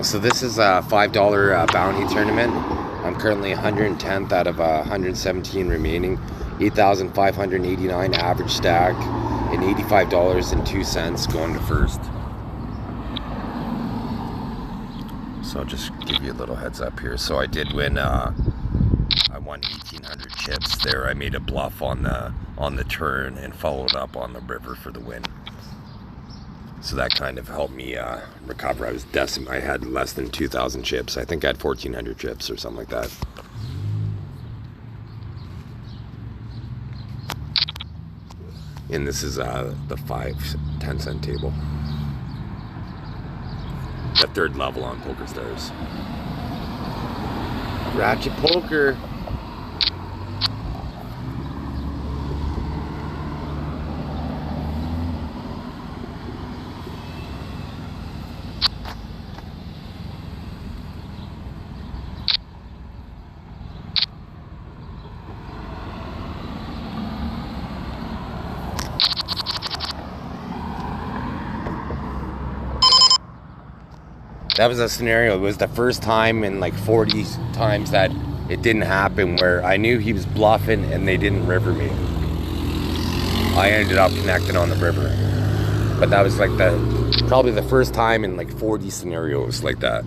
So this is a $5 bounty tournament. I'm currently 110th out of 117 remaining. 8,589 average stack and $85.02 going to first. So I'll just give you a little heads up here. So I did win. I won 1,800 chips there. I made a bluff on the turn and followed up on the river for the win. So that kind of helped me recover. I had less than 2,000 chips. I think I had 1,400 chips or something like that. And this is the 5-10 table. The third level on Poker Stars. Ratchet Poker. That was a scenario. It was the first time in like 40 times that it didn't happen where I knew he was bluffing and they didn't river me. I ended up connecting on the river. But that was like probably the first time in like 40 scenarios like that.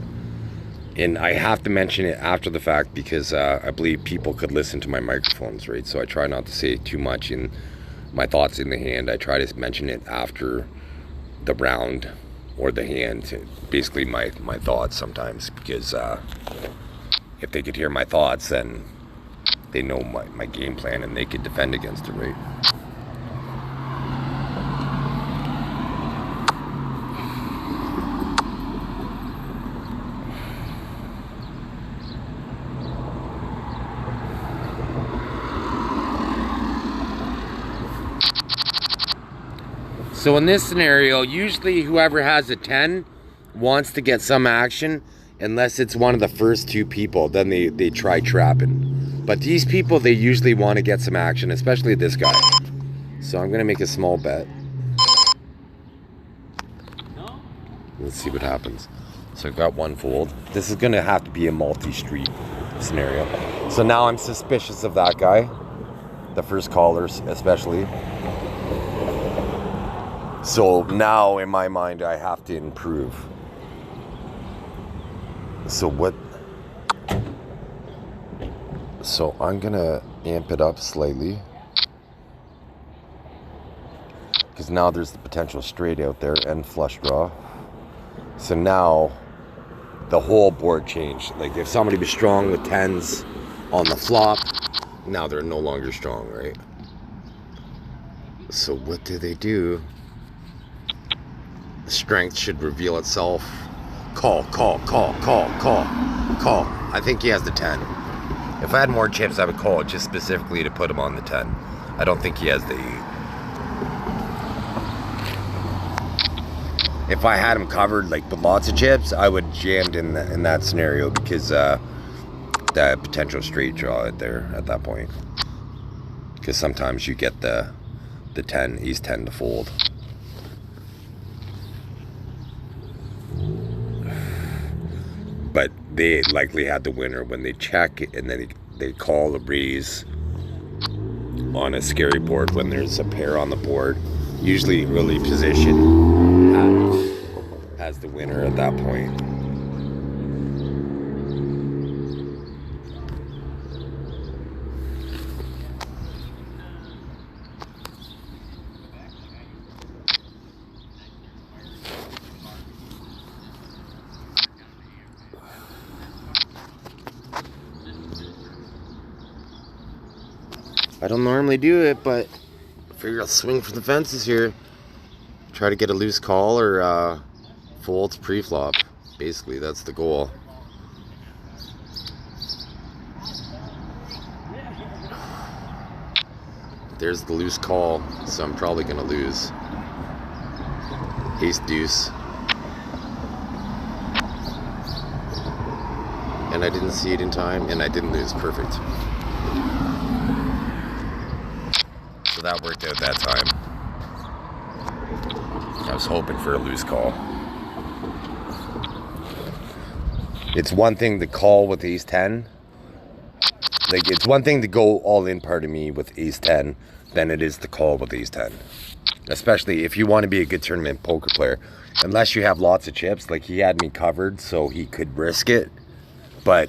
And I have to mention it after the fact because I believe people could listen to my microphones, right? So I try not to say too much in my thoughts in the hand. I try to mention it after the round or the hand, basically my thoughts sometimes, because if they could hear my thoughts, then they know my game plan and they could defend against it, right? So in this scenario, usually whoever has a 10 wants to get some action, unless it's one of the first two people, then they try trapping. But these people, they usually want to get some action, especially this guy. So I'm gonna make a small bet. Let's see what happens. So I've got one fold. This is gonna have to be a multi-street scenario. So now I'm suspicious of that guy, the first callers especially. So now in my mind I have to improve. So I'm gonna amp it up slightly, because now there's the potential straight out there and flush draw. So now the whole board changed. Like if somebody was strong with 10s on the flop, now they're no longer strong, right? So what do? The strength should reveal itself. Call. I think he has the 10. If I had more chips, I would call it just specifically to put him on the 10. I don't think he has the 8. If I had him covered like with lots of chips, I would jammed in that scenario, because that potential straight draw out there at that point. Because sometimes you get the 10, ace 10 to fold. But they likely had the winner when they check and then they call a raise on a scary board when there's a pair on the board. Usually early position has the winner at that point. I don't normally do it, but I figure I'll swing for the fences here. Try to get a loose call or fold pre-flop. Basically, that's the goal. There's the loose call, so I'm probably going to lose. Ace deuce. And I didn't see it in time, and I didn't lose. Perfect. So that worked out that time. I was hoping for a loose call. It's one thing to call with ace 10. Like, it's one thing to go all in, pardon me, with ace 10 than it is to call with ace 10. Especially if you want to be a good tournament poker player. Unless you have lots of chips. Like, he had me covered so he could risk it. But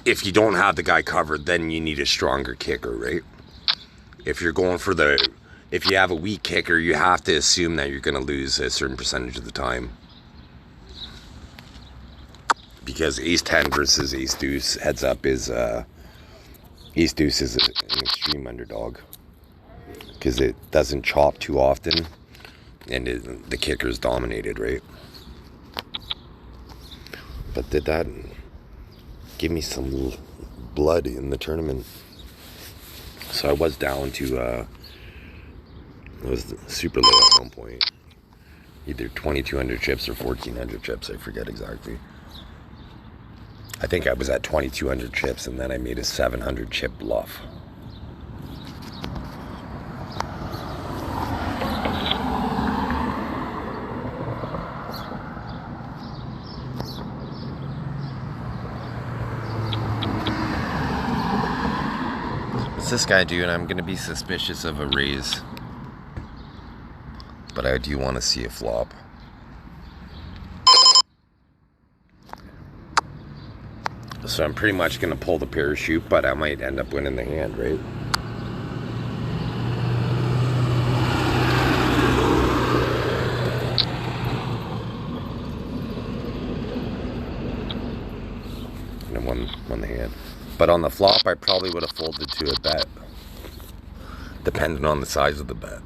if you don't have the guy covered, then you need a stronger kicker, right? If you're going for the... If you have a weak kicker, you have to assume that you're going to lose a certain percentage of the time. Because ace 10 versus ace deuce, heads up, is... ace deuce is an extreme underdog. Because it doesn't chop too often. And the kicker's dominated, right? But did that give me some blood in the tournament? So I was down to... it was super low at one point. Either 2,200 chips or 1,400 chips. I forget exactly. I think I was at 2,200 chips and then I made a 700 chip bluff. What's this guy doing? I'm going to be suspicious of a raise. But I do want to see a flop. So I'm pretty much going to pull the parachute, but I might end up winning the hand, right? And I won the hand. But on the flop, I probably would have folded to a bet. Depending on the size of the bet.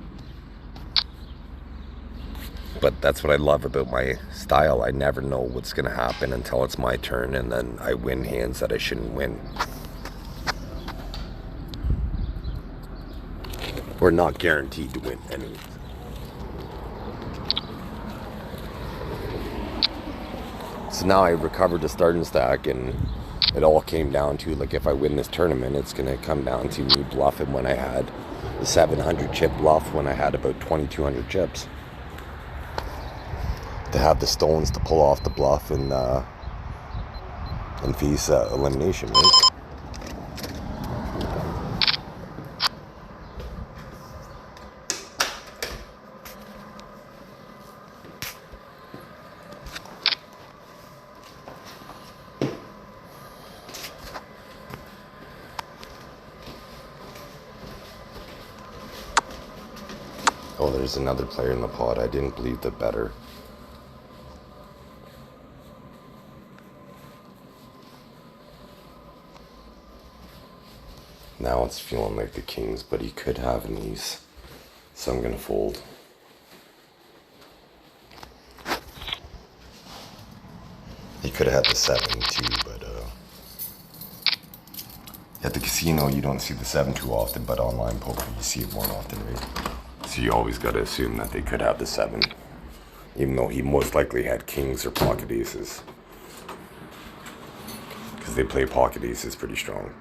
But that's what I love about my style. I never know what's going to happen until it's my turn, and then I win hands that I shouldn't win. We're not guaranteed to win any. So now I recovered the starting stack, and it all came down to, like, if I win this tournament, it's going to come down to me bluffing when I had the 700 chip bluff when I had about 2,200 chips. To have the stones to pull off the bluff and face elimination, right? Oh, there's another player in the pot. I didn't believe the better. Now it's feeling like the kings, but he could have an ace. So I'm going to fold. He could have had the 7 too, but at the casino you don't see the 7 too often, but online poker you see it more often, right? So you always got to assume that they could have the 7, even though he most likely had kings or pocket aces. Because they play pocket aces pretty strong.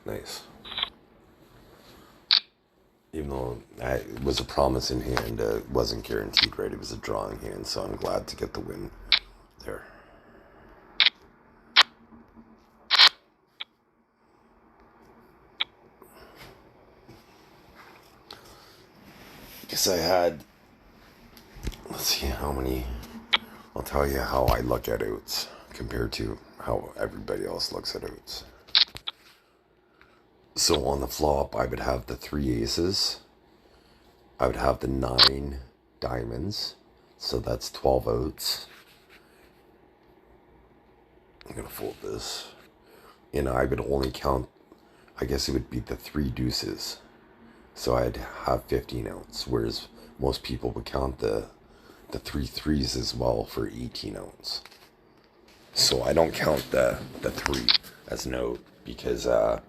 Nice. Even though it was a promising hand, it wasn't guaranteed, right? It was a drawing hand, so I'm glad to get the win there. Because I had, let's see how many, I'll tell you how I look at outs compared to how everybody else looks at outs. So on the flop, I would have the 3 aces. I would have the 9 diamonds. So that's 12 outs. I'm going to fold this. And I would only count, I guess it would be the 3 deuces. So I'd have 15 ounce, whereas most people would count the 3 threes as well for 18 ounce. So I don't count the 3 as an out, because the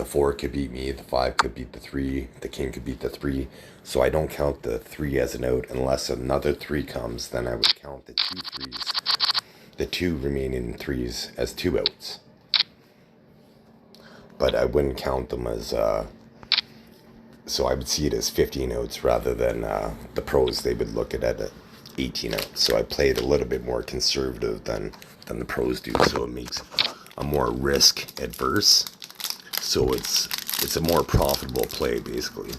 4 could beat me, the 5 could beat the 3, the king could beat the 3. So I don't count the 3 as an out unless another 3 comes. Then I would count the 2 threes, the 2 remaining 3s as 2 outs. But I wouldn't count them as, so I would see it as 15 outs rather than the pros. They would look at it at 18 outs. So I play it a little bit more conservative than the pros do. So it makes a more risk adverse. So it's a more profitable play, basically.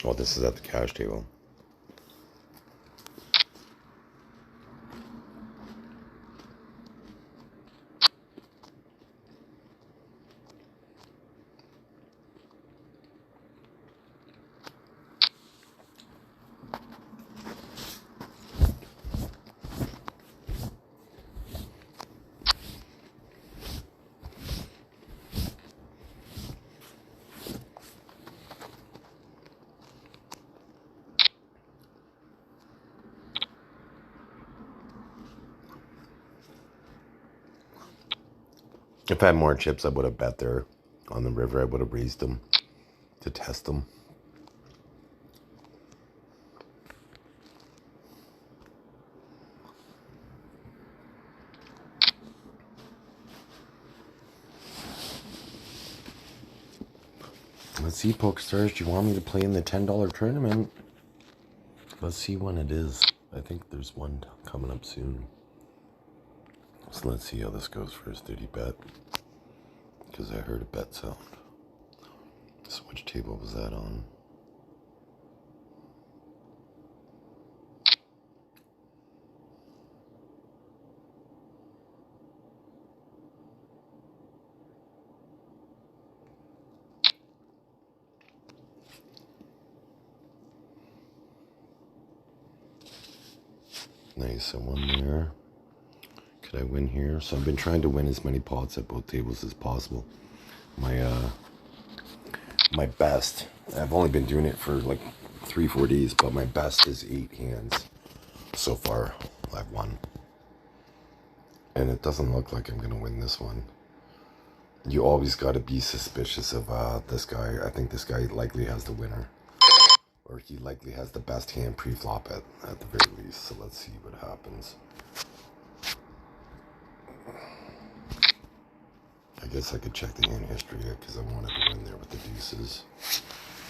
Oh, this is at the cash table. If I had more chips, I would have bet there on the river. I would have raised them to test them. Let's see, PokerStars. Do you want me to play in the $10 tournament? Let's see when it is. I think there's one coming up soon. So let's see how this goes first. Did he bet? Because I heard a bet sound. So which table was that on? Nice, I won there. Could I win here? So I've been trying to win as many pots at both tables as possible. My best, I've only been doing it for like 3-4 days, but my best is 8 hands so far. I've won. And it doesn't look like I'm gonna win this one. You always gotta be suspicious of this guy. I think this guy likely has the winner. Or he likely has the best hand pre-flop at the very least. So let's see what happens. I guess I could check the hand history because I wanted to win there with the deuces.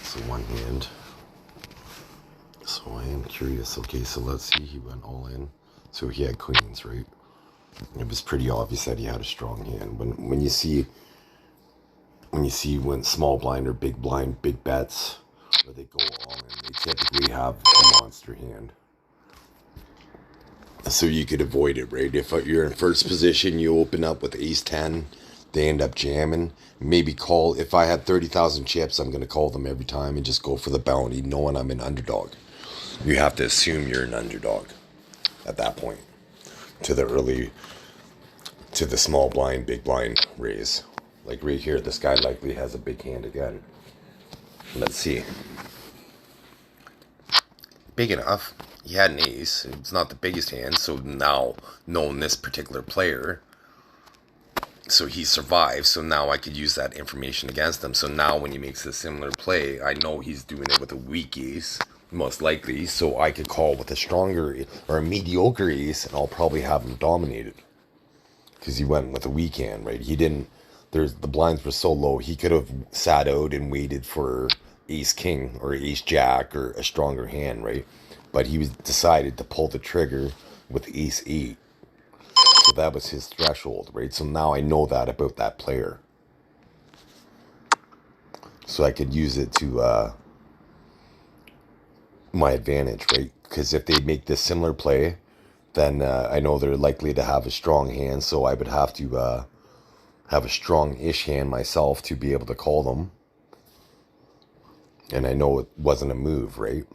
So one hand. So I am curious. Okay, so let's see. He went all in. So he had queens, right? It was pretty obvious that he had a strong hand. When you see when small blind or big blind, big bets, where they go all in, they typically have a monster hand. So you could avoid it, right? If you're in first position, you open up with ace-10, they end up jamming. Maybe call, if I had 30,000 chips, I'm going to call them every time and just go for the bounty, knowing I'm an underdog. You have to assume you're an underdog at that point to the small blind, big blind raise. Like right here, this guy likely has a big hand again. Let's see. Big enough. He had an ace. It's not the biggest hand. So now, knowing this particular player, so he survived. So now I could use that information against him. So now when he makes a similar play, I know he's doing it with a weak ace, most likely. So I could call with a stronger or a mediocre ace, and I'll probably have him dominated. Because he went with a weak hand, right? He didn't. The blinds were so low, he could have sat out and waited for ace king or ace jack or a stronger hand, right? But he decided to pull the trigger with ace 8. So that was his threshold, right? So now I know that about that player. So I could use it to my advantage, right? Because if they make this similar play, then I know they're likely to have a strong hand. So I would have to have a strong-ish hand myself to be able to call them. And I know it wasn't a move, right?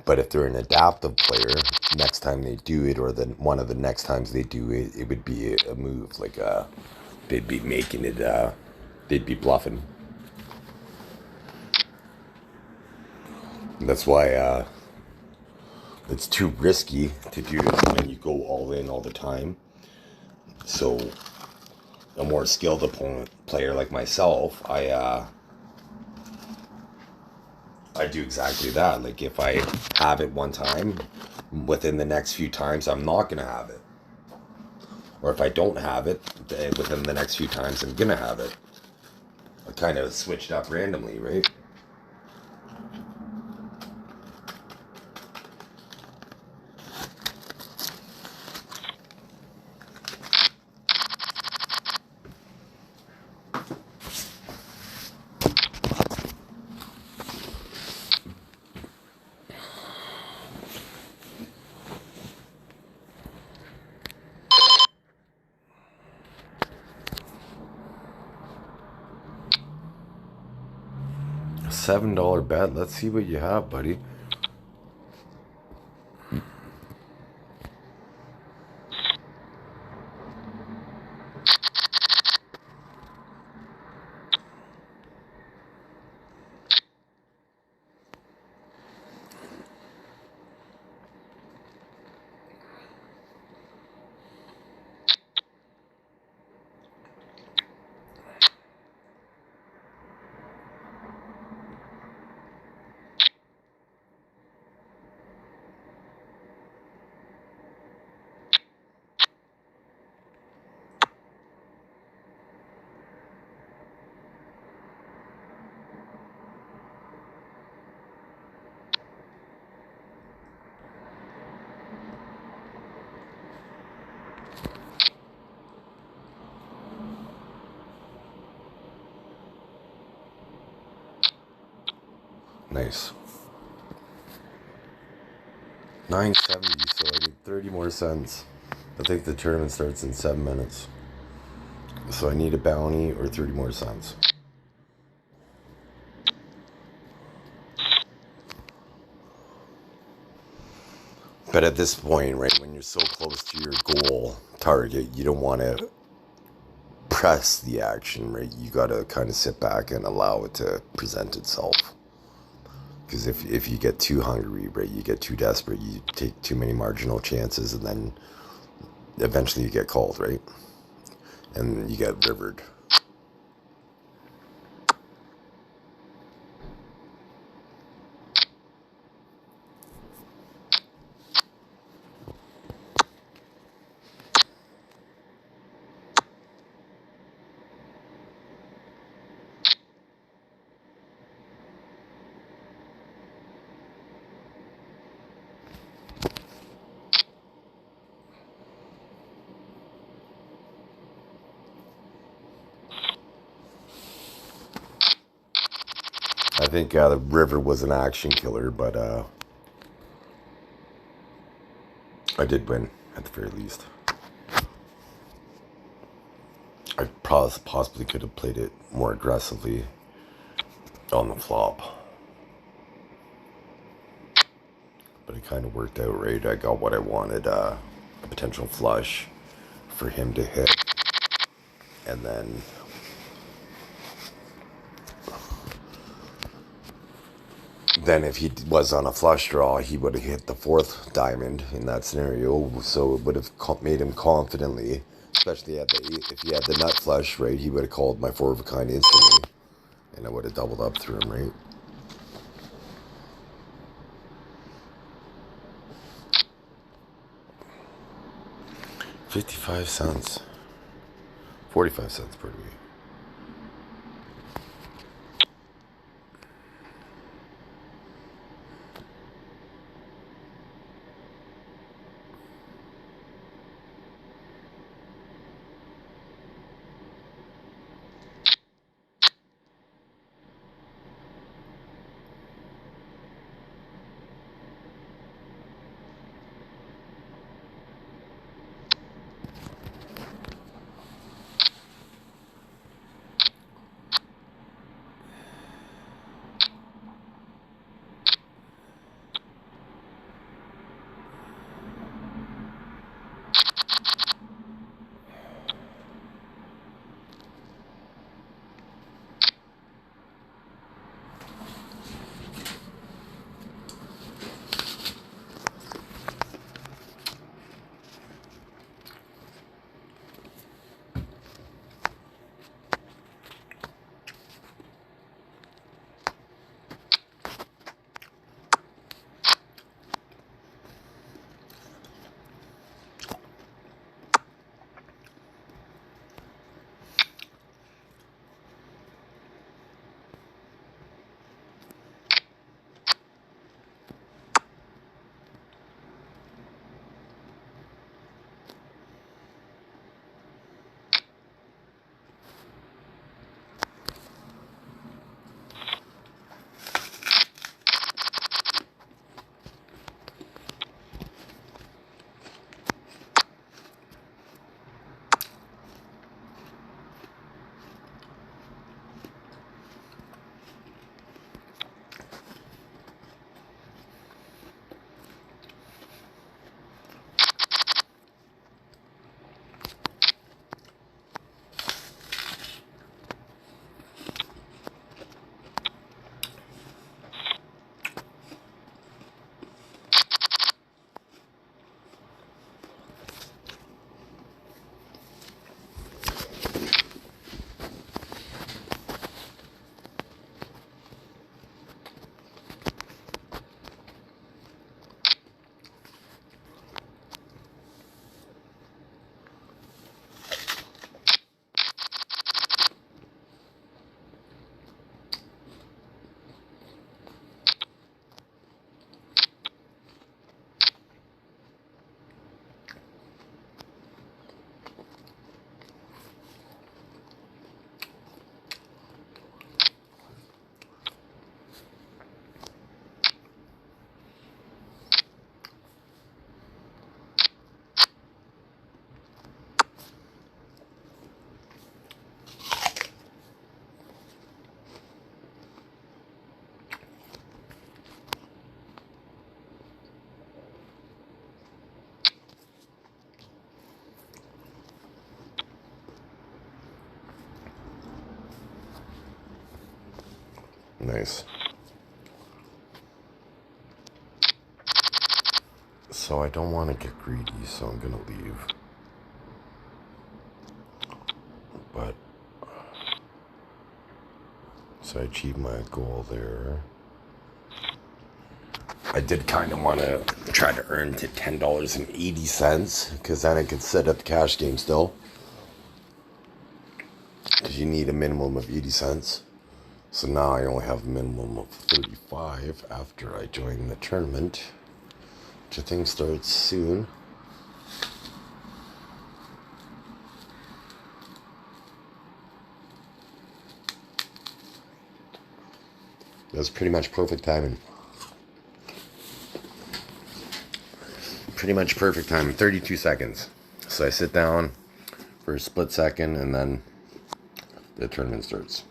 But if they're an adaptive player, next time they do it, or then one of the next times they do it, it would be a move. Like they'd be making it, they'd be bluffing. And that's why it's too risky to do it when you go all in all the time. So a more skilled opponent player like myself, I do exactly that. Like if I have it one time, within the next few times I'm not gonna have it. Or if I don't have it, within the next few times I'm gonna have it. I kind of switched up randomly, right? $7 bet. Let's see what you have, buddy. Nice. 970, so I need 30 more cents. I think the tournament starts in 7 minutes. So I need a bounty or 30 more cents. But at this point, right, when you're so close to your goal target, you don't want to press the action, right? You got to kind of sit back and allow it to present itself. Because if you get too hungry, right, you get too desperate, you take too many marginal chances, and then eventually you get called, right? And you get rivered. I think the river was an action killer, but I did win at the very least. I possibly could have played it more aggressively on the flop, but it kind of worked out right. I got what I wanted, a potential flush for him to hit, and then if he was on a flush draw, he would have hit the fourth diamond in that scenario, so it would have made him confidently, especially if he had the nut flush, right, he would have called my four of a kind instantly, and I would have doubled up through him, right? $0.55. 45 cents per week. Nice. So I don't want to get greedy, so I'm going to leave. But, so I achieved my goal there. I did kind of want to try to earn to $10.80, because then I could set up the cash game still. Because you need a minimum of 80 cents. So now I only have a minimum of 35 after I join the tournament, which I think starts soon. That's pretty much perfect timing. Pretty much perfect time, 32 seconds. So I sit down for a split second and then the tournament starts.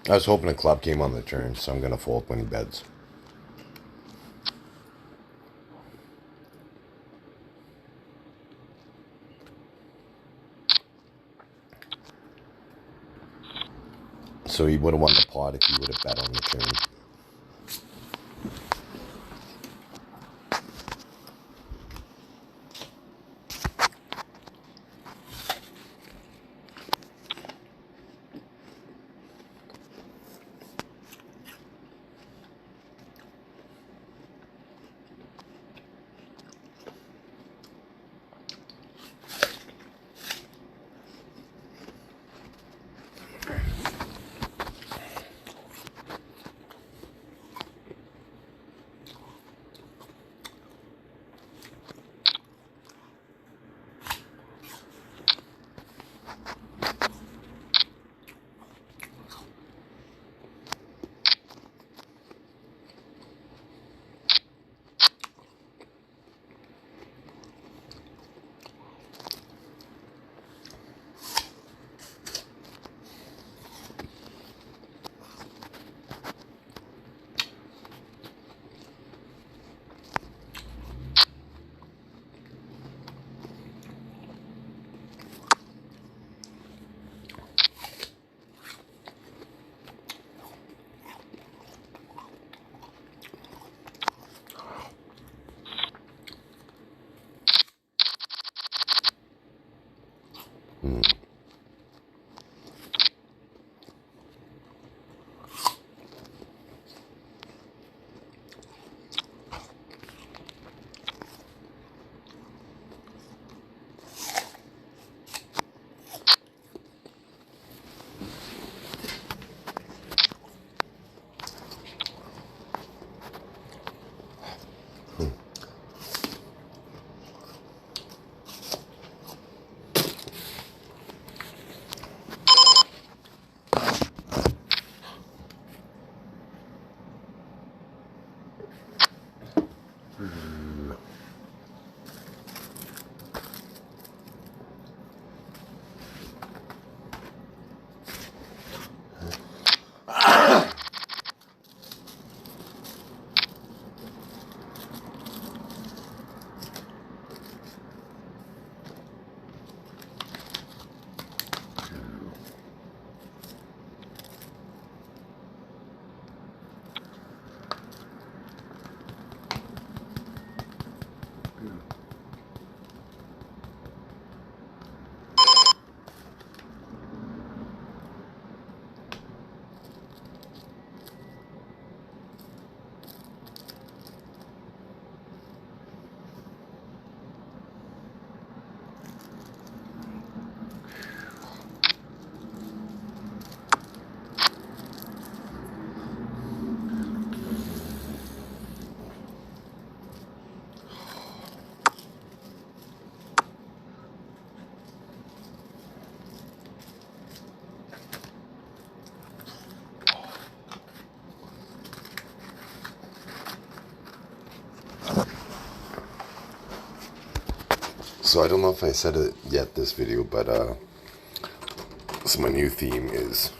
I was hoping a club came on the turn, so I'm going to fold when he bets. So he would have won the pot if he would have bet on the turn. So I don't know if I said it yet this video, but so my new theme is,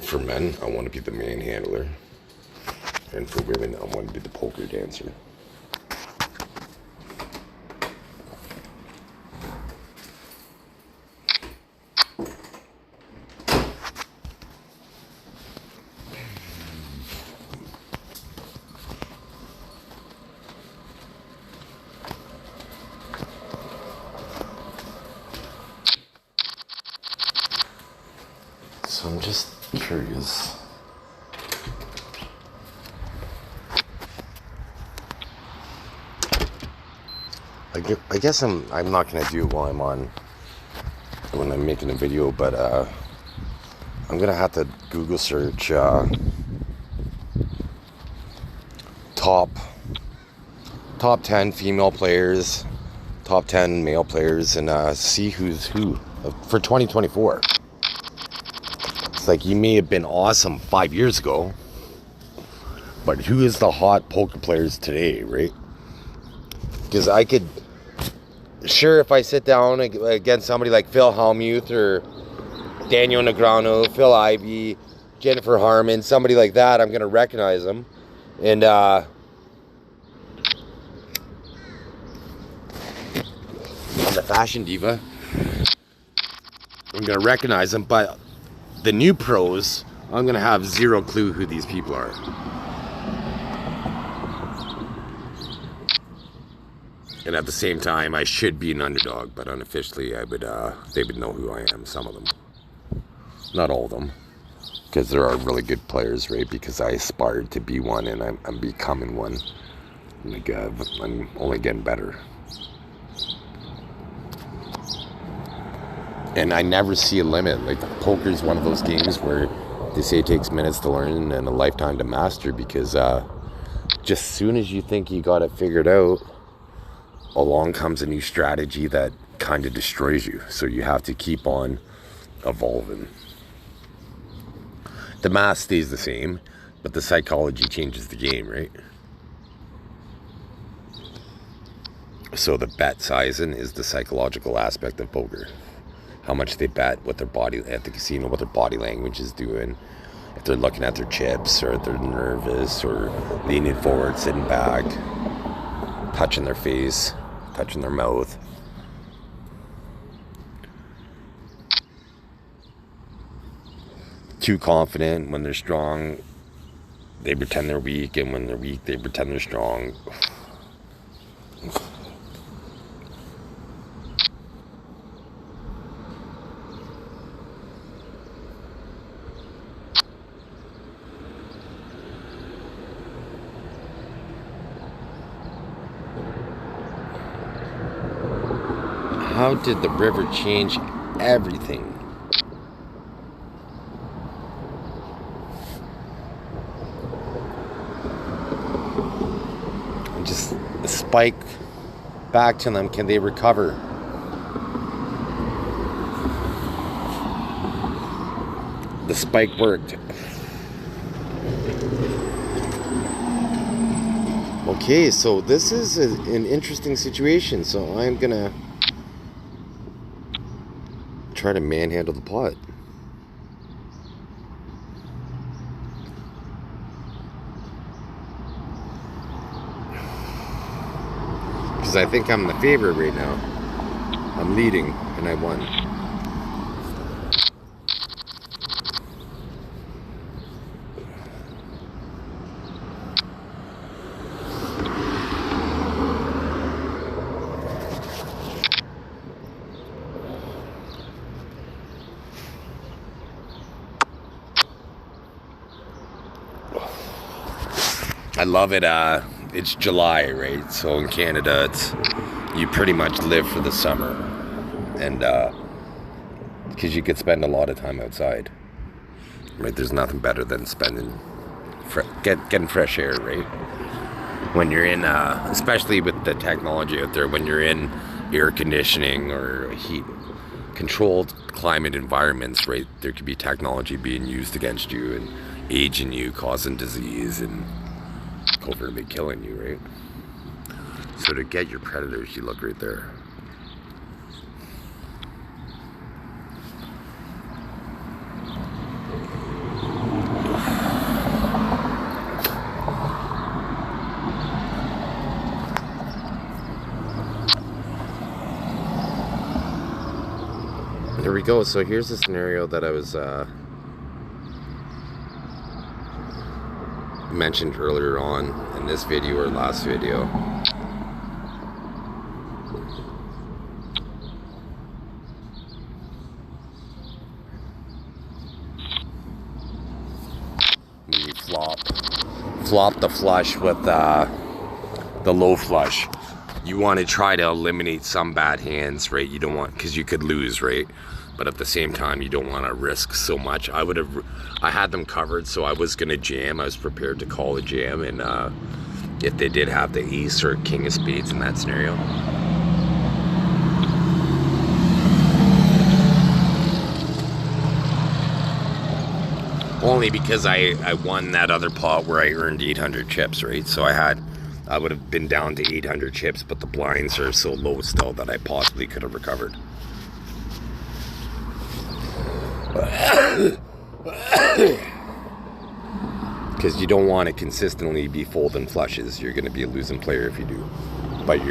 for men, I want to be the manhandler, and for women, I want to be the poker dancer. So I'm just curious. I guess I'm not gonna do it while when I'm making a video, but I'm gonna have to Google search top 10 female players, top 10 male players, and see who's who for 2024. It's like, you may have been awesome 5 years ago, but who is the hot poker players today, right? Because I could, sure, if I sit down against somebody like Phil Hellmuth or Daniel Negreanu, Phil Ivey, Jennifer Harmon, somebody like that, I'm going to recognize them. And I'm the fashion diva, I'm going to recognize them, but the new pros, I'm going to have zero clue who these people are. And at the same time, I should be an underdog, but unofficially, they would know who I am, some of them. Not all of them, because there are really good players, right? Because I aspired to be one, and I'm becoming one. Like, I'm only getting better. And I never see a limit. Like, poker is one of those games where they say it takes minutes to learn and a lifetime to master, because just as soon as you think you got it figured out, along comes a new strategy that kind of destroys you. So you have to keep on evolving. The math stays the same, but the psychology changes the game, right? So the bet sizing is the psychological aspect of poker. How much they bet, what their body at the casino, what their body language is doing, if they're looking at their chips, or if they're nervous, or leaning forward, sitting back, touching their face, touching their mouth. Too confident. When they're strong, they pretend they're weak, and when they're weak, they pretend they're strong. How did the river change everything? Just spike back to them. Can they recover? The spike worked. Okay, so this is an interesting situation. So I'm gonna try to manhandle the pot. Because I think I'm the favorite right now. I'm leading, and I won. I love it. It's July, right? So in Canada, you pretty much live for the summer, and because you could spend a lot of time outside, right? There's nothing better than getting fresh air, right? When you're in, especially with the technology out there, when you're in air conditioning or heat controlled climate environments, right? There could be technology being used against you and aging you, causing disease, and covertly killing you, right? So to get your predators, you look right there. Here we go. So here's the scenario that I was mentioned earlier on in this video or last video. When you flop the flush with the low flush, you want to try to eliminate some bad hands, right? You don't want, because you could lose, right? But at the same time, you don't want to risk so much. I had them covered, so I was gonna jam. I was prepared to call a jam, and if they did have the ace or king of spades in that scenario. Only because I won that other pot where I earned 800 chips, right? So I would have been down to 800 chips, but the blinds are so low still that I possibly could have recovered. Because you don't want to consistently be folding flushes. You're going to be a losing player if you do. But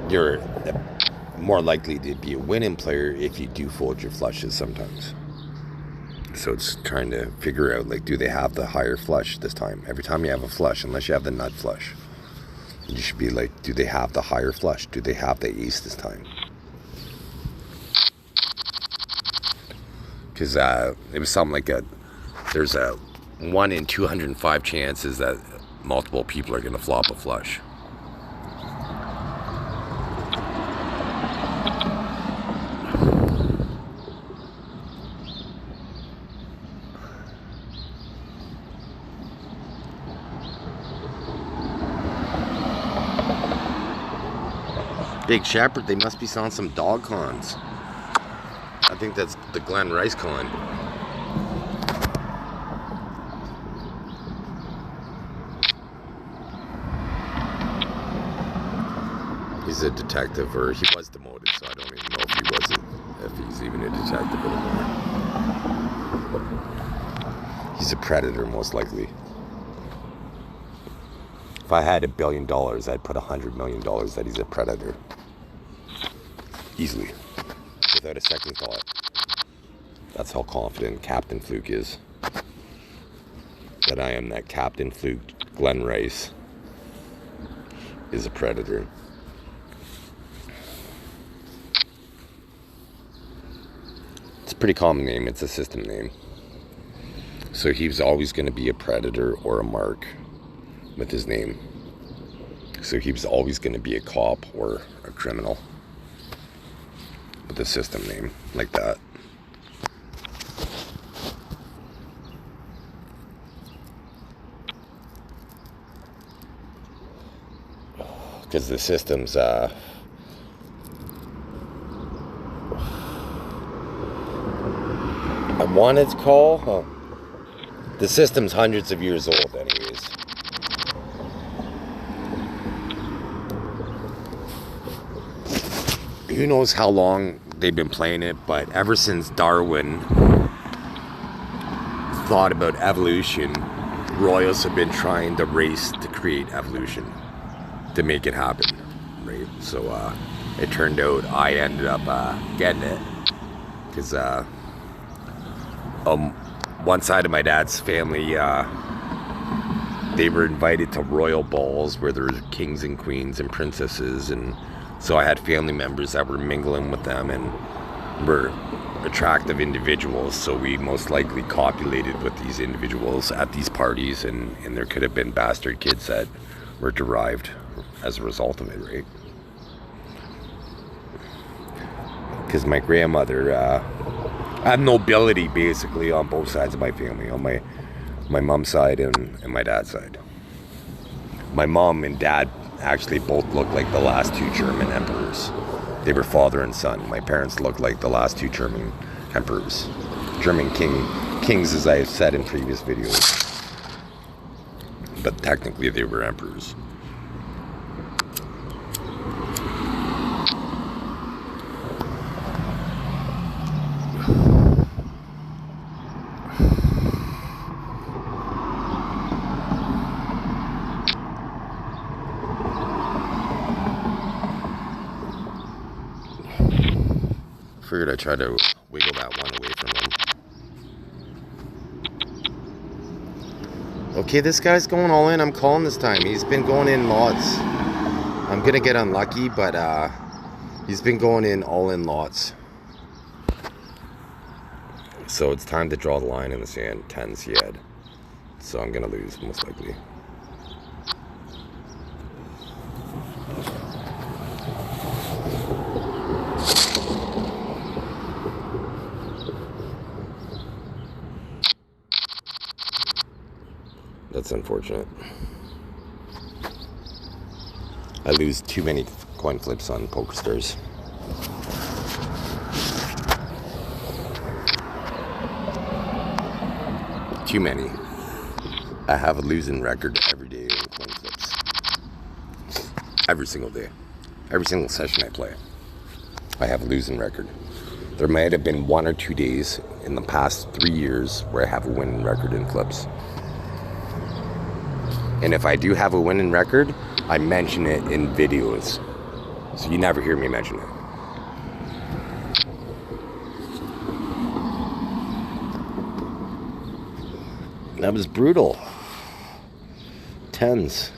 you're more likely to be a winning player if you do fold your flushes sometimes. So it's trying to figure out, like, do they have the higher flush this time? Every time you have a flush, unless you have the nut flush, you should be like, do they have the higher flush? Do they have the ace this time? Because it was something like there's a 1 in 205 chances that multiple people are going to flop a flush. Big Shepherd, they must be selling some dog cons. I think that's the Glen Rice con. He's a detective, or he was demoted, so I don't even know if he's even a detective anymore. He's a predator, most likely. If I had $1 billion, I'd put $100 million that he's a predator. Easily. Without a second thought. That's how confident Captain Fluke is. That I am that Captain Fluke Glen Rice is a predator. It's a pretty common name. It's a system name. So he was always going to be a predator or a mark with his name. So he was always going to be a cop or a criminal with a system name like that. Because the system's I wanted to call the system's hundreds of years old anyways. Who knows how long they've been playing it, but ever since Darwin thought about evolution, royals have been trying to race to create evolution, to make it happen, right? So it turned out I ended up getting it, because one side of my dad's family, they were invited to royal balls where there were kings and queens and princesses, and so I had family members that were mingling with them and were attractive individuals, so we most likely copulated with these individuals at these parties, and there could have been bastard kids that were derived as a result of it, right? Because my grandmother, I have nobility basically on both sides of my family, on my mom's side and my dad's side. My mom and dad actually both look like the last two German emperors. They were father and son. My parents looked like the last two German emperors. German kings, as I have said in previous videos. But technically they were emperors. Figured I'd try to wiggle that one away from him. Okay, this guy's going all in. I'm calling this time. He's been going in lots. I'm gonna get unlucky, but he's been going in all in lots. So it's time to draw the line in the sand. 10s he had. So I'm gonna lose, most likely. That's unfortunate. I lose too many coin flips on Poker Stars. Too many. I have a losing record every day on coin flips. Every single day. Every single session I play, I have a losing record. There might have been 1 or 2 days in the past 3 years where I have a winning record in flips. And if I do have a winning record, I mention it in videos. So you never hear me mention it. That was brutal. 10s.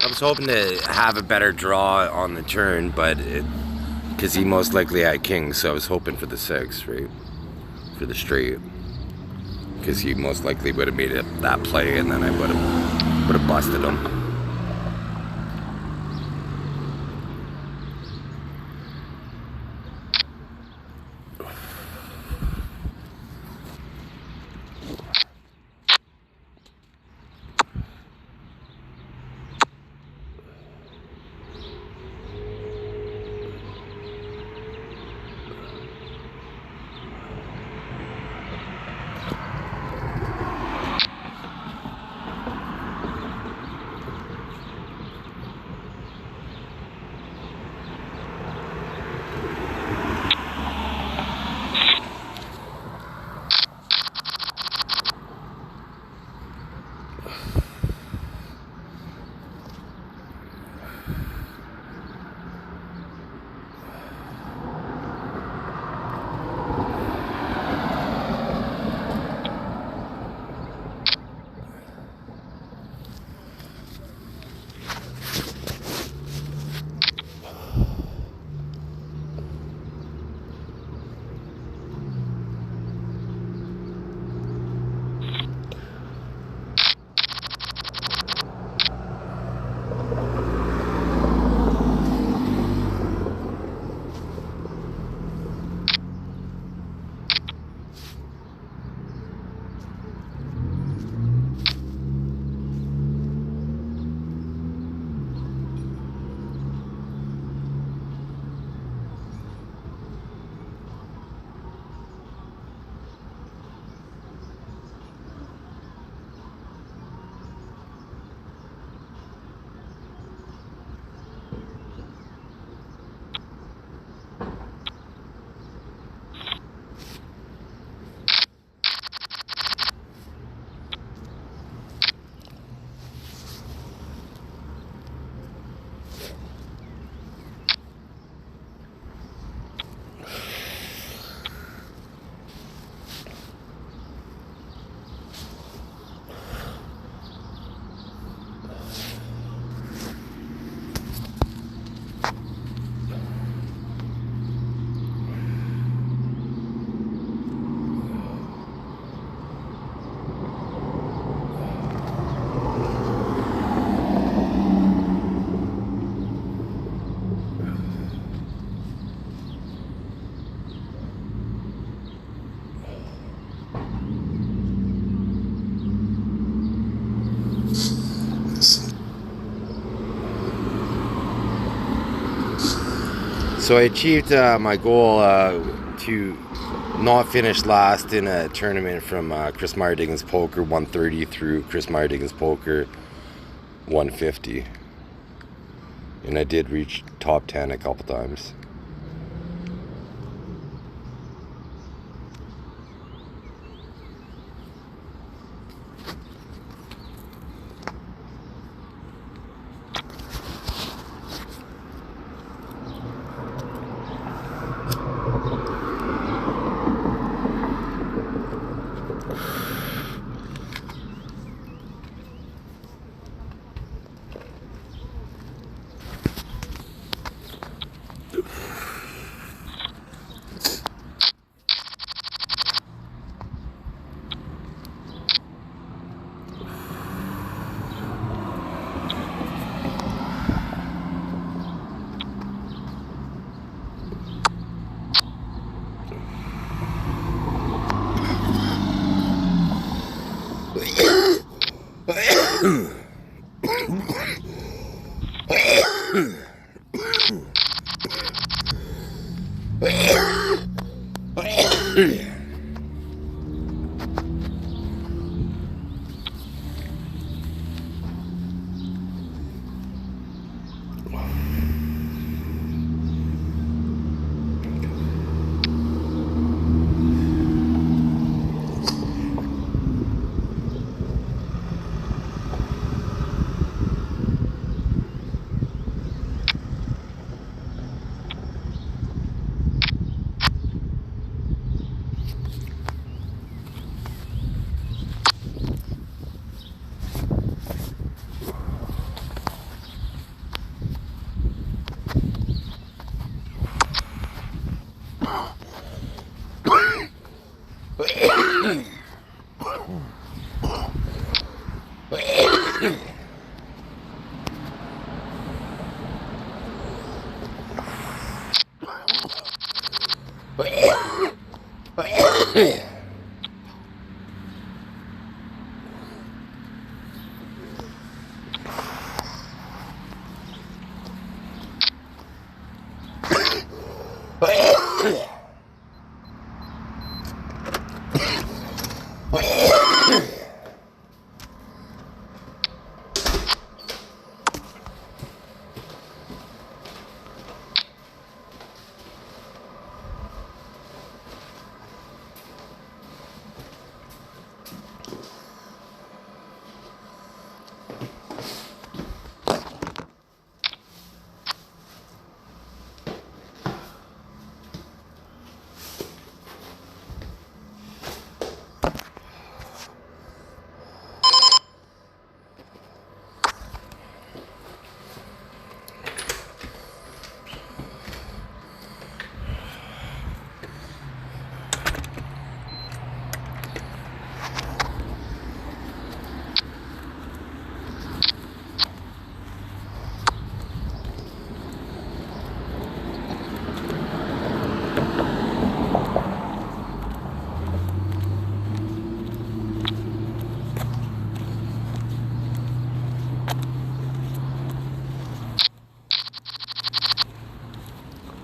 I was hoping to have a better draw on the turn, but because he most likely had kings, so I was hoping for the 6, right? For the straight. Because he most likely would have made it that play, and then I would have busted him. So I achieved my goal to not finish last in a tournament from Chris MeyerDiggins Poker 130 through Chris MeyerDiggins Poker 150. And I did reach top 10 a couple times.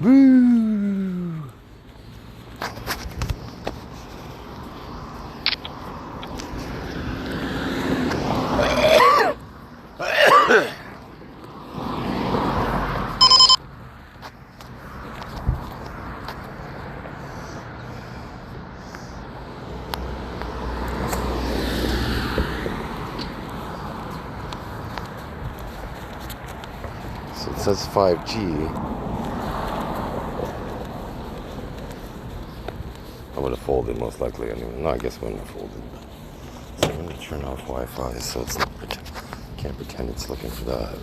Woo! So it says 5G. I would have folded most likely anyway. No, I guess I wouldn't have folded. So I'm going to turn off Wi-Fi so it's not can't pretend it's looking for that.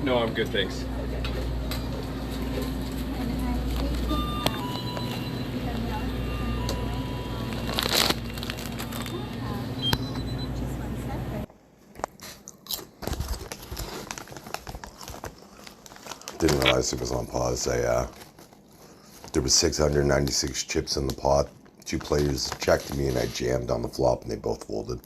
No, I'm good, thanks. Didn't realize it was on pause. There was 696 chips in the pot. Two players checked me and I jammed on the flop and they both folded.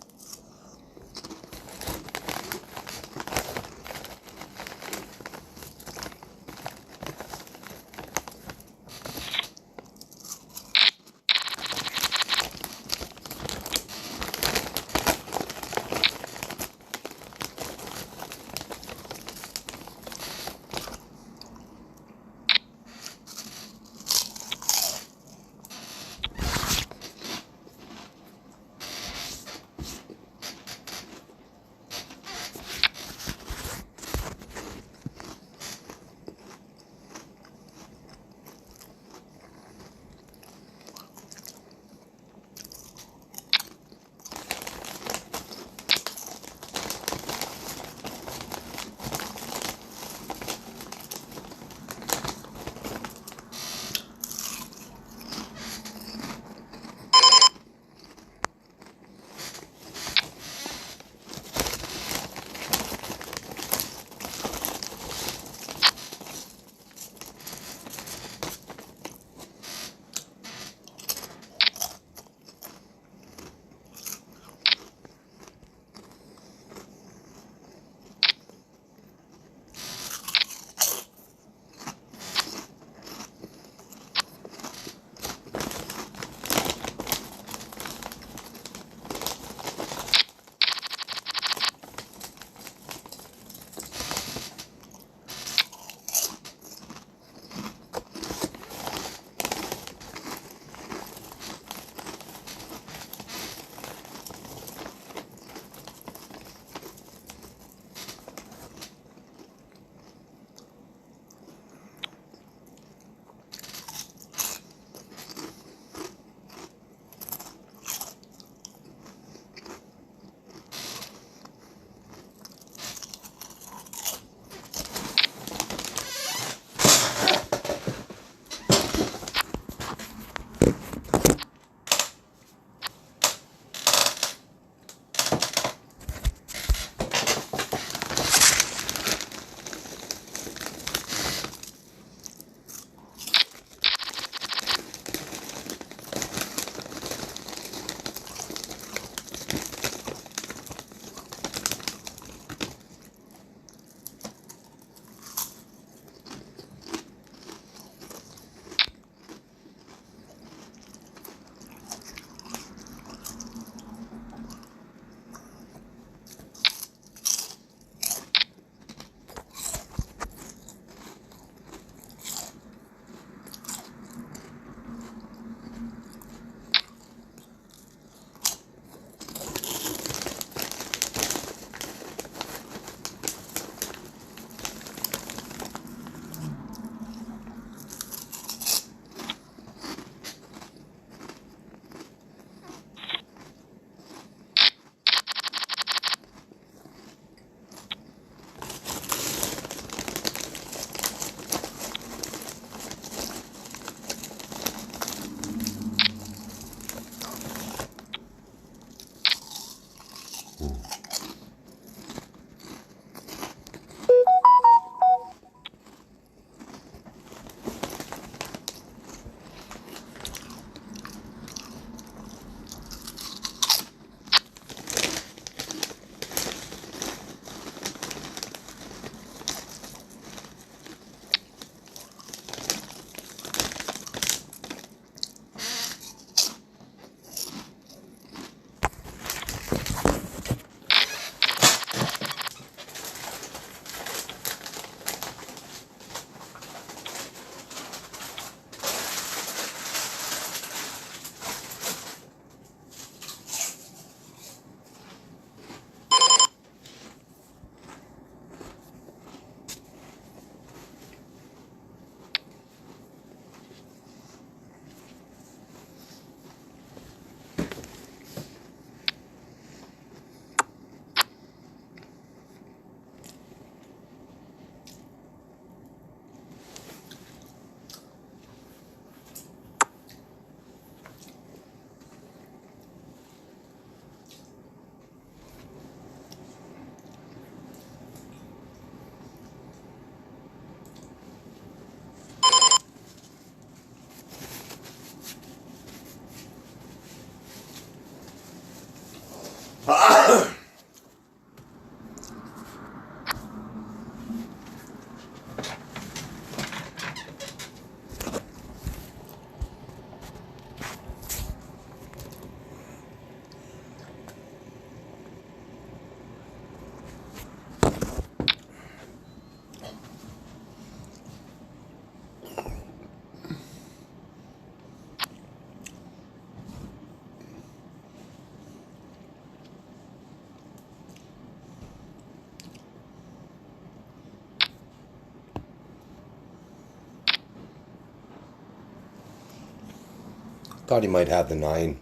Thought he might have the 9.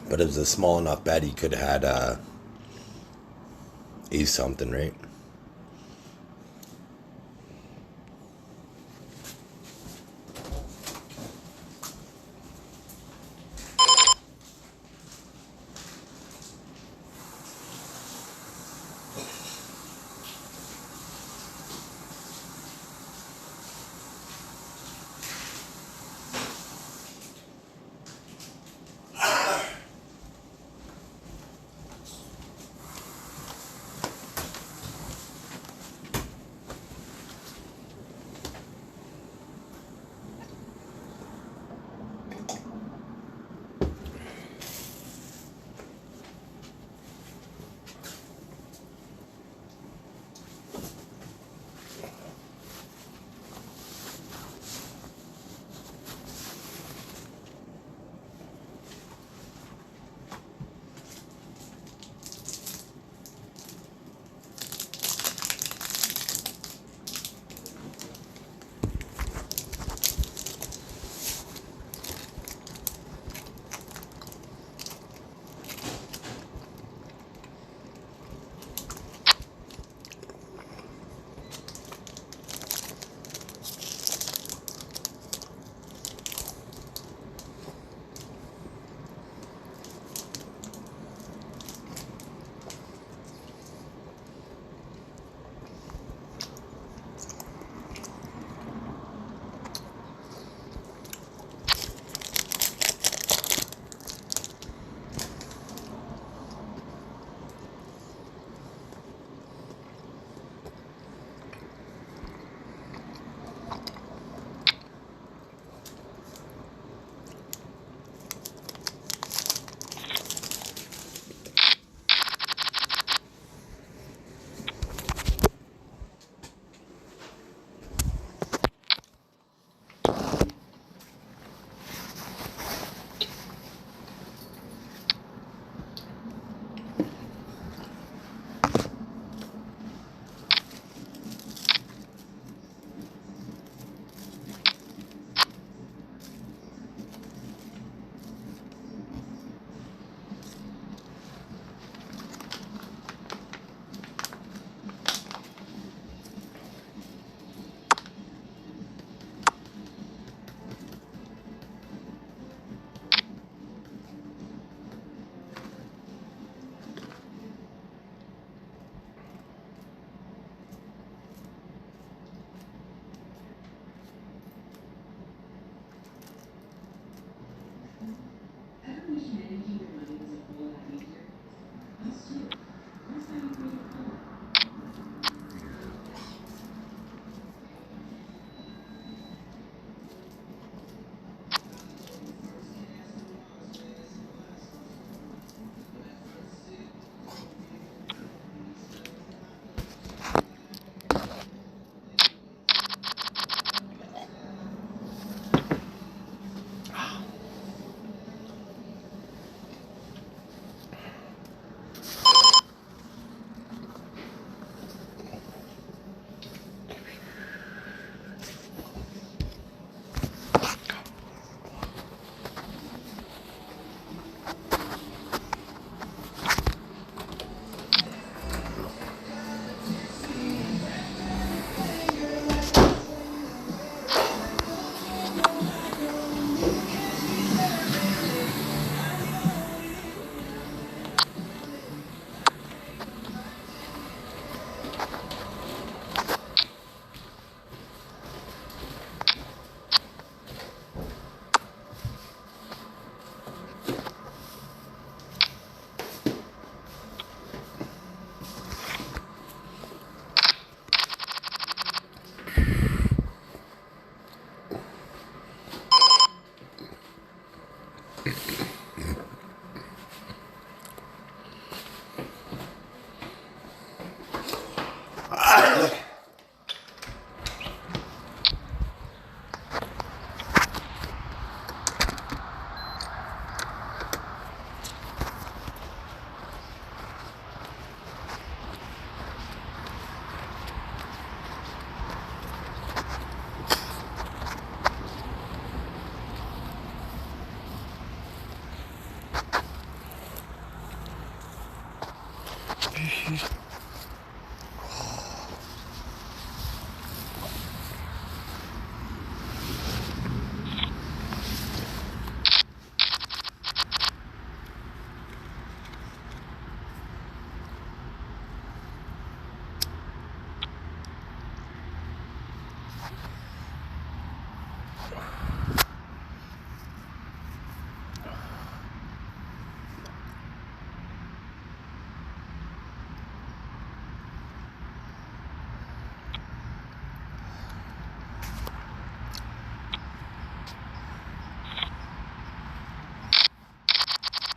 But it was a small enough bet he could have had ace something, right?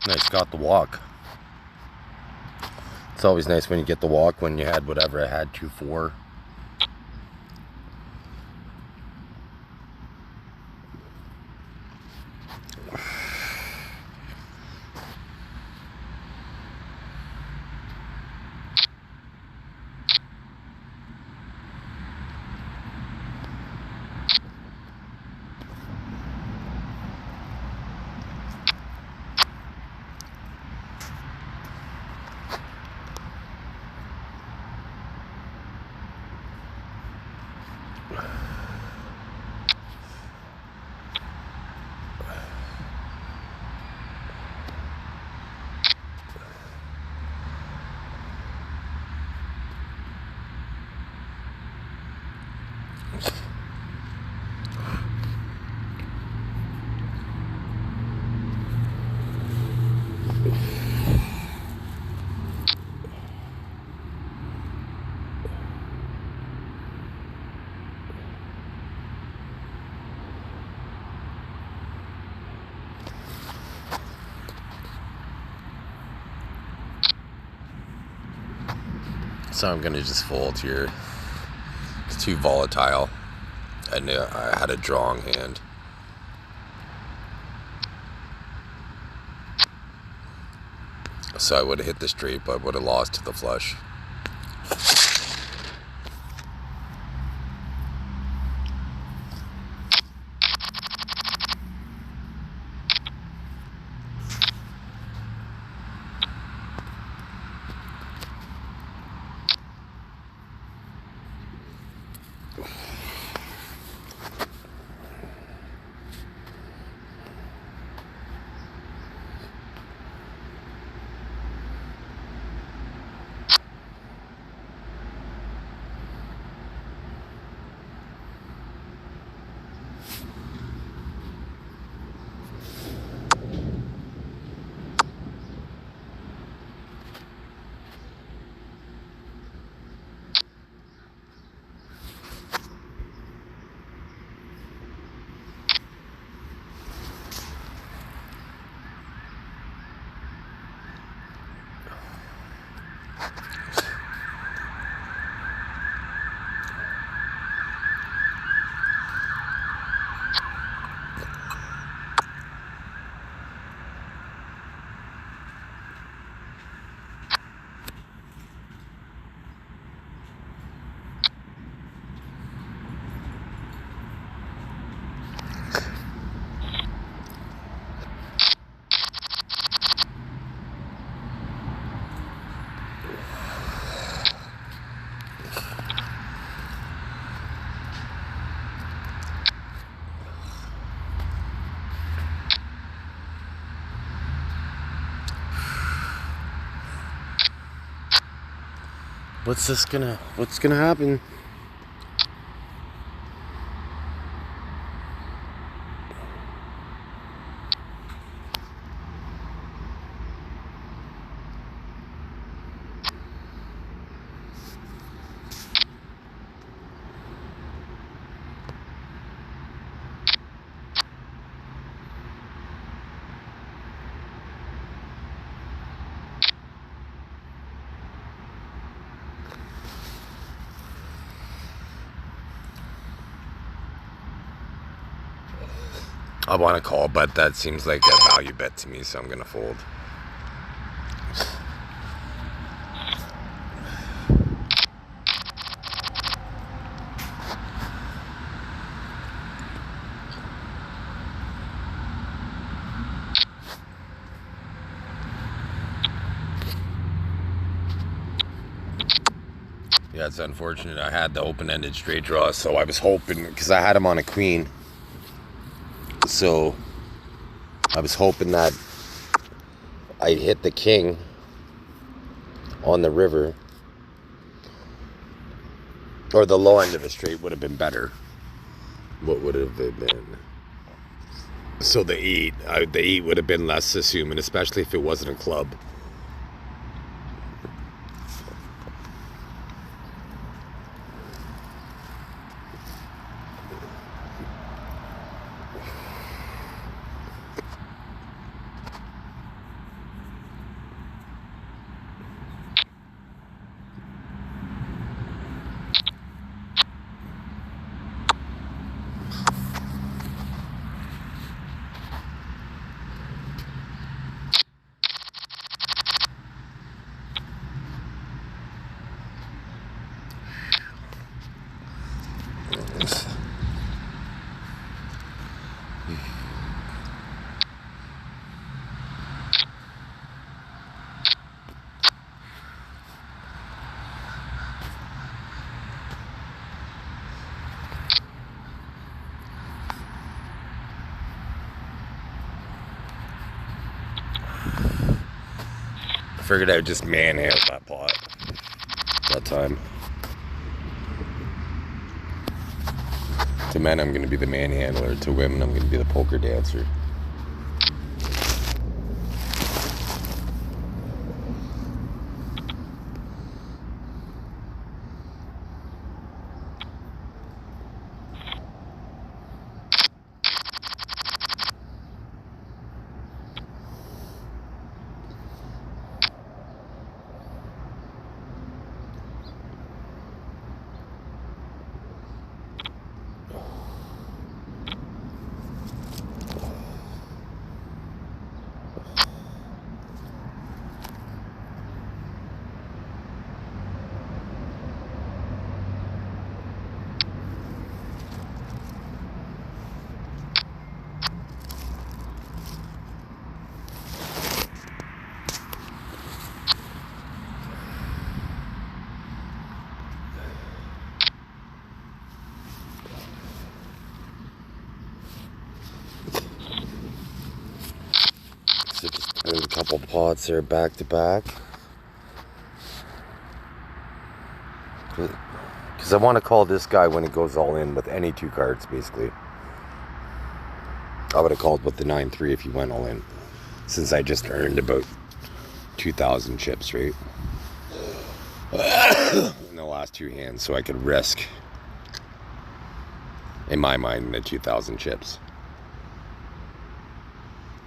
Nice, got the walk. It's always nice when you get the walk when you had whatever I had, 2-4. So I'm gonna just fold here. It's too volatile. I knew I had a drawing hand. So I would have hit the straight, but would have lost to the flush. What's gonna happen? I want to call, but that seems like a value bet to me, so I'm going to fold. Yeah, it's unfortunate. I had the open-ended straight draw, so I was hoping, because I had him on a queen. So I was hoping that I'd hit the king on the river, or the low end of the straight would have been better. What would have it been? So the 8 would have been less assuming, especially if it wasn't a club. Figured I would just manhandle that pot that time. To men, I'm going to be the manhandler. To women, I'm going to be the poker dancer. So just a couple pots there back to back. Because I want to call this guy when he goes all in with any 2 cards, basically. I would have called with the 9-3 if he went all in. Since I just earned about 2,000 chips, right? In the last 2 hands, so I could risk, in my mind, the 2,000 chips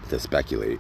to speculate.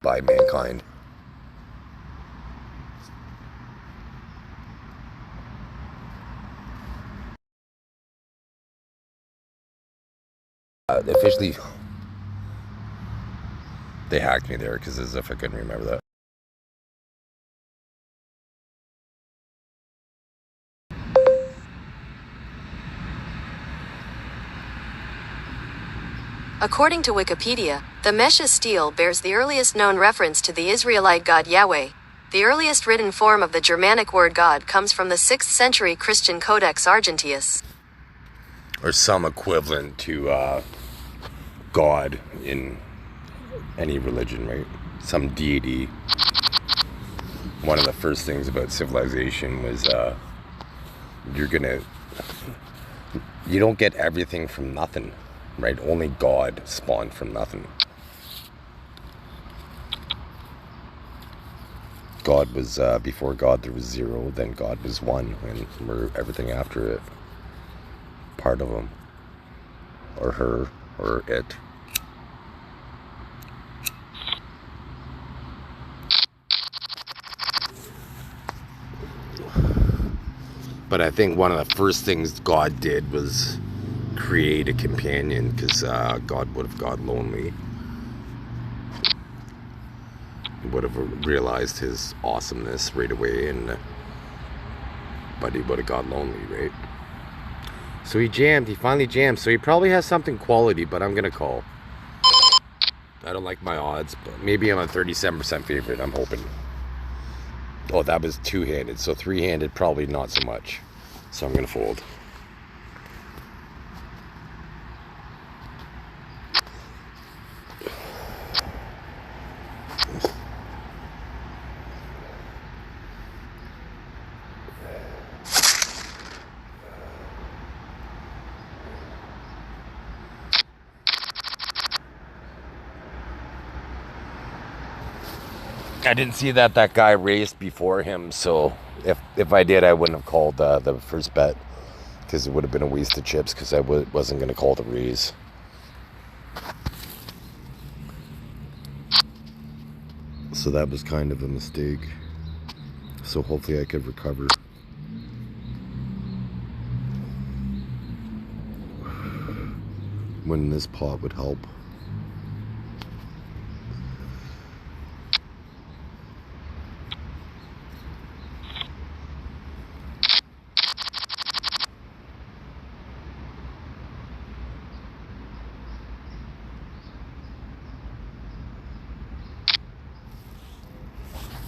By mankind. Officially, they hacked me there because as if I couldn't remember that. According to Wikipedia, the Mesha stele bears the earliest known reference to the Israelite god Yahweh. The earliest written form of the Germanic word God comes from the 6th century Christian Codex Argenteus. Or some equivalent to God in any religion, right? Some deity. One of the first things about civilization was you don't get everything from nothing, right? Only God spawned from nothing. God was, before God there was zero, then God was one, and we're everything after it. Part of him. Or her, or it. But I think one of the first things God did was create a companion, because God would have got lonely. He would have realized his awesomeness right away, but he would have got lonely, right? So he finally jammed, so he probably has something quality, but I'm going to call. I don't like my odds, but maybe I'm a 37% favorite, I'm hoping. Oh, that was two-handed, so three-handed probably not so much. So I'm going to fold. I didn't see that guy raced before him, so if I did, I wouldn't have called the first bet, because it would have been a waste of chips, because I wasn't going to call the raise. So that was kind of a mistake. So hopefully I could recover. Winning this pot would help.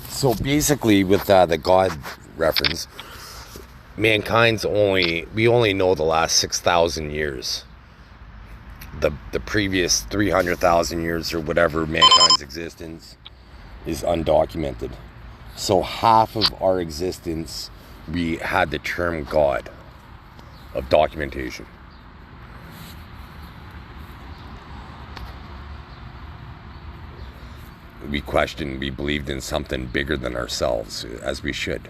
So basically, with the God reference, we only know the last 6,000 years. The previous 300,000 years or whatever mankind's existence is undocumented. So half of our existence, we had the term God of documentation. We believed in something bigger than ourselves, as we should.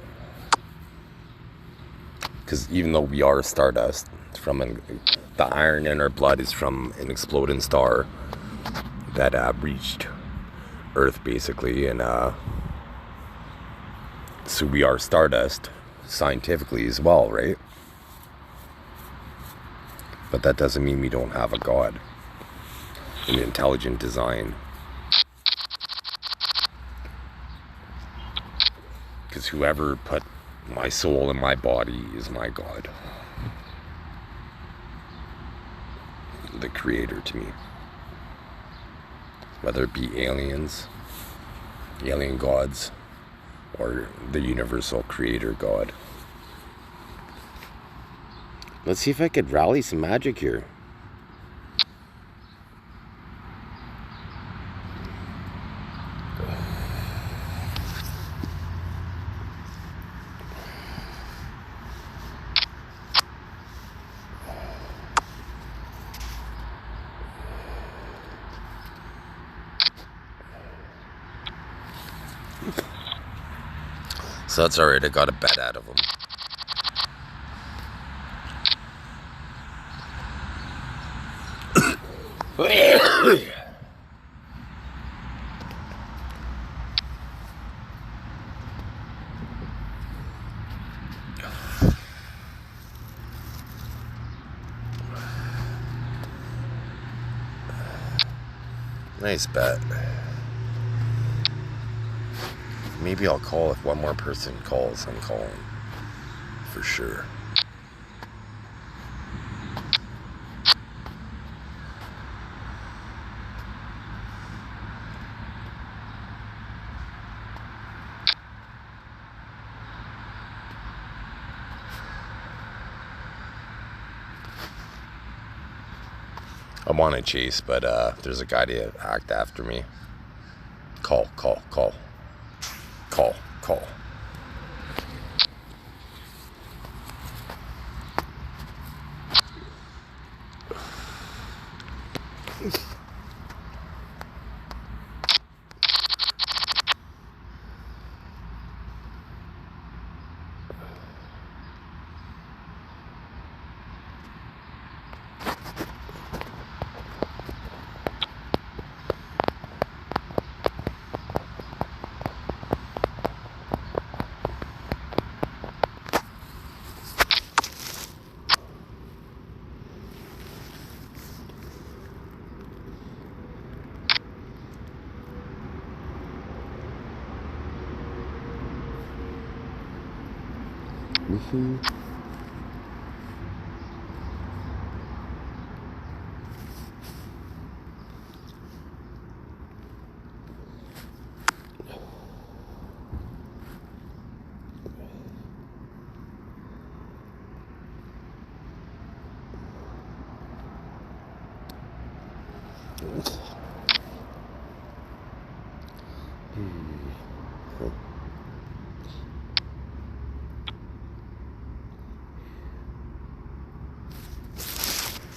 Because even though we are stardust, the iron in our blood is from an exploding star that reached Earth, basically, and so we are stardust. scientifically as well, right? But that doesn't mean we don't have a God, an intelligent design. Because whoever put my soul in my body is my God. The creator to me. Whether it be aliens, alien gods, or the universal creator God. Let's see if I could rally some magic here. So that's alright, I got a bet out of him. Nice bet. Maybe I'll call if one more person calls. I'm calling. For sure. I'm on a chase, but there's a guy to act after me. Call.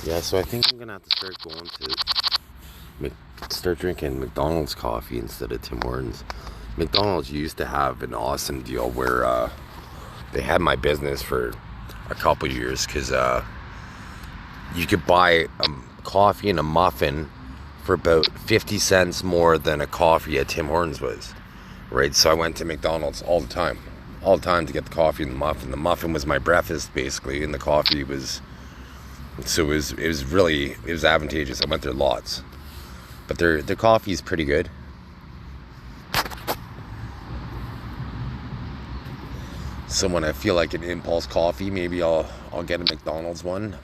Yeah, so I think I'm gonna have to start going to start drinking McDonald's coffee instead of Tim Hortons. McDonald's used to have an awesome deal where they had my business for a couple years because you could buy a coffee and a muffin for about 50 cents more than a coffee at Tim Hortons was, right? So I went to McDonald's all the time to get the coffee and the muffin. The muffin was my breakfast basically, and the coffee was. So it was advantageous. I went there lots, but their coffee is pretty good. So when I feel like an impulse coffee, maybe I'll get a McDonald's one.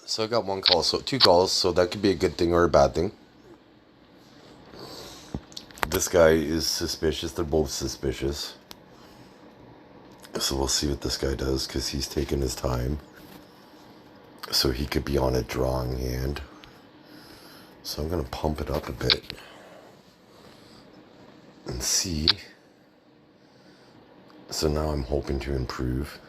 So I got one call, so 2 calls, so that could be a good thing or a bad thing. This guy is suspicious. They're both suspicious. So we'll see what this guy does, because he's taking his time. So he could be on a drawing hand. So I'm going to pump it up a bit. and see. So now I'm hoping to improve.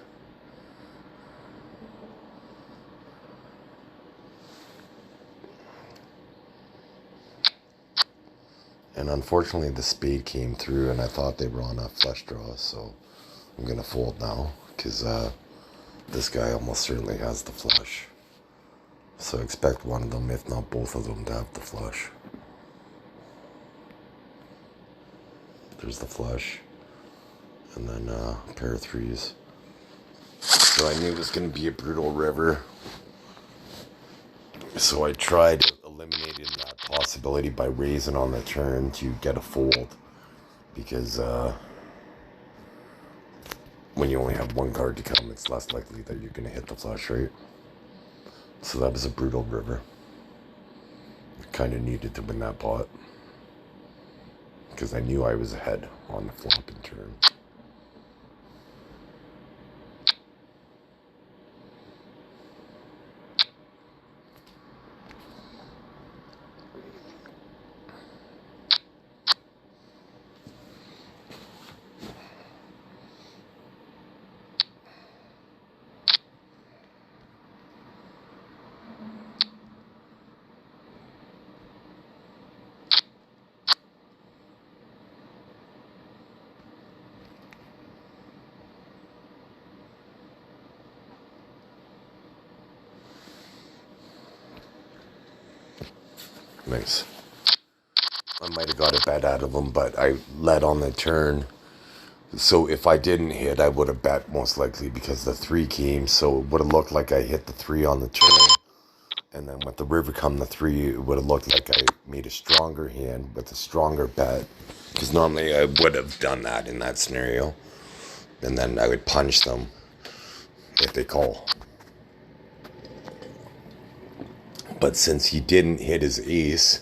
And unfortunately the spade came through and I thought they were on a flush draw, so I'm going to fold now because this guy almost certainly has the flush. So expect one of them, if not both of them, to have the flush. There's the flush. And then a pair of threes. So I knew it was going to be a brutal river. So I tried eliminating that possibility by raising on the turn to get a fold. Because when you only have one card to come, it's less likely that you're going to hit the flush, right? So that was a brutal river. Kind of needed to win that pot. Because I knew I was ahead on the flop and turn. Nice. I might have got a bet out of him, but I led on the turn. So if I didn't hit, I would have bet most likely because the 3 came. So it would have looked like I hit the 3 on the turn. And then with the river come the 3, it would have looked like I made a stronger hand with a stronger bet. Because normally I would have done that in that scenario. And then I would punch them if they call. But since he didn't hit his ace,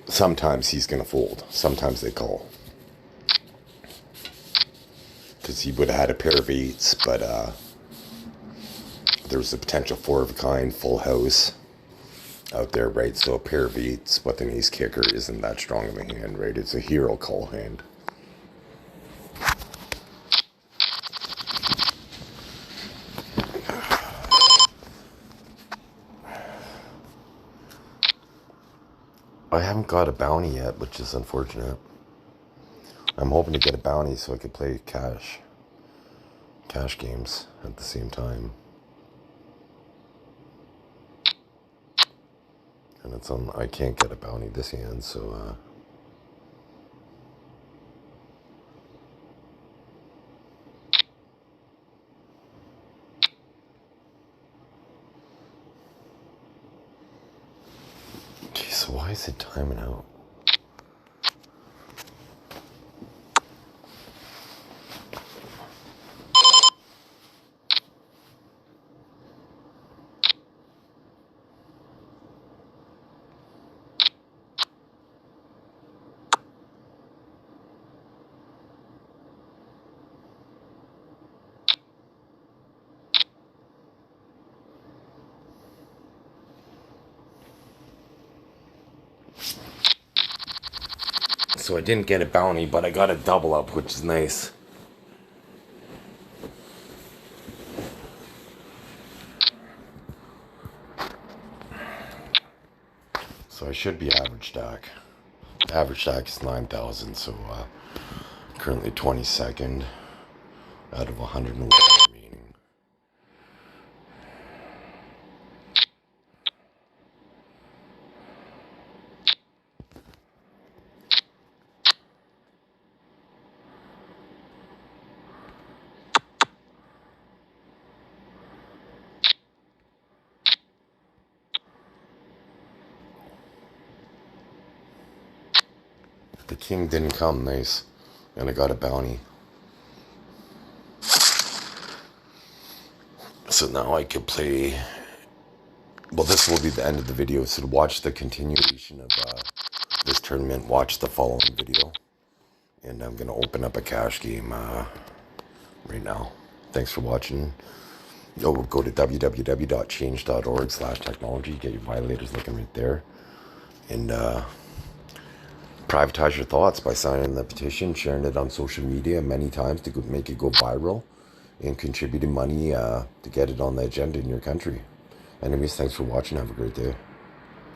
sometimes he's going to fold. Sometimes they call. Because he would have had a pair of 8s, but there was a potential 4 of a kind, full house out there, right? So a pair of 8s with an ace kicker isn't that strong of a hand, right? It's a hero call hand. I haven't got a bounty yet, which is unfortunate. I'm hoping to get a bounty so I could play cash games at the same time. And it's on, I can't get a bounty this hand, so okay, so why is it timing out? So I didn't get a bounty, but I got a double up, which is nice. So I should be average stack. Average stack is 9,000, so currently 22nd out of 111 remaining. The king didn't come, nice. And I got a bounty. So now I could play... Well, this will be the end of the video, so to watch the continuation of this tournament, watch the following video. And I'm going to open up a cash game right now. Thanks for watching. Go to www.change.org/technology. Get your violators looking right there. And privatize your thoughts by signing the petition, sharing it on social media many times to make it go viral, and contributing money to get it on the agenda in your country. Anyways, thanks for watching. Have a great day.